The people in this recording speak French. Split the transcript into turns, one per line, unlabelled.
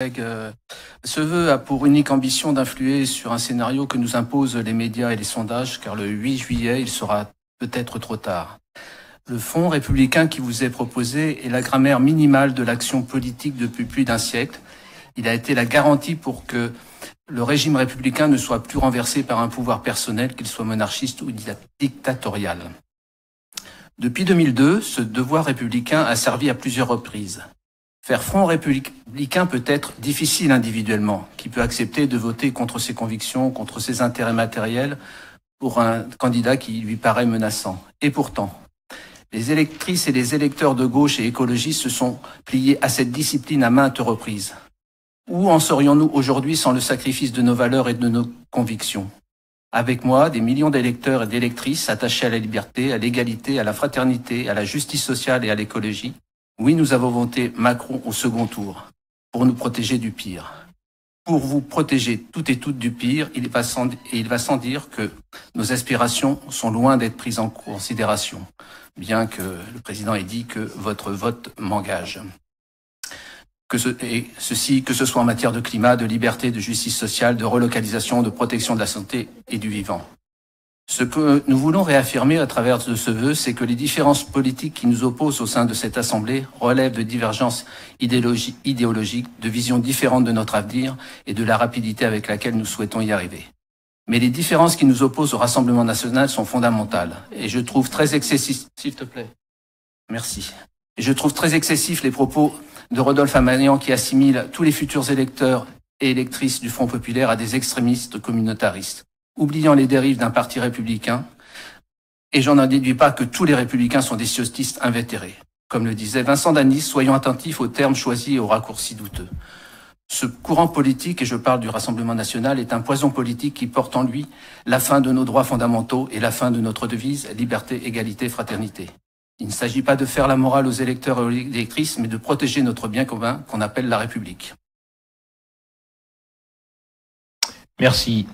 Ce vœu a pour unique ambition d'influer sur un scénario que nous imposent les médias et les sondages, car le 8 juillet, il sera peut-être trop tard. Le fonds républicain qui vous est proposé est la grammaire minimale de l'action politique depuis plus d'un siècle. Il a été la garantie pour que le régime républicain ne soit plus renversé par un pouvoir personnel, qu'il soit monarchiste ou dictatorial. Depuis 2002, ce devoir républicain a servi à plusieurs reprises. Faire front républicain peut être difficile individuellement. Qui peut accepter de voter contre ses convictions, contre ses intérêts matériels, pour un candidat qui lui paraît menaçant? Et pourtant, les électrices et les électeurs de gauche et écologistes se sont pliés à cette discipline à maintes reprises. Où en serions-nous aujourd'hui sans le sacrifice de nos valeurs et de nos convictions? Avec moi, des millions d'électeurs et d'électrices attachés à la liberté, à l'égalité, à la fraternité, à la justice sociale et à l'écologie. Oui, nous avons voté Macron au second tour pour nous protéger du pire. Pour vous protéger toutes et toutes du pire, il va sans dire que nos aspirations sont loin d'être prises en considération, bien que le président ait dit que votre vote m'engage. Que ce soit en matière de climat, de liberté, de justice sociale, de relocalisation, de protection de la santé et du vivant. Ce que nous voulons réaffirmer à travers de ce vœu, c'est que les différences politiques qui nous opposent au sein de cette Assemblée relèvent de divergences idéologiques, de visions différentes de notre avenir et de la rapidité avec laquelle nous souhaitons y arriver. Mais les différences qui nous opposent au Rassemblement national sont fondamentales. Et je trouve très excessif, s'il te plaît. Merci. Et je trouve très excessif les propos de Rodolphe Amanian qui assimile tous les futurs électeurs et électrices du Front populaire à des extrémistes communautaristes, oubliant les dérives d'un parti républicain, et j'en déduis pas que tous les républicains sont des sciostistes invétérés. Comme le disait Vincent Danis, soyons attentifs aux termes choisis et aux raccourcis douteux. Ce courant politique, et je parle du Rassemblement national, est un poison politique qui porte en lui la fin de nos droits fondamentaux et la fin de notre devise liberté, égalité, fraternité. Il ne s'agit pas de faire la morale aux électeurs et aux électrices, mais de protéger notre bien commun qu'on appelle la République.
Merci.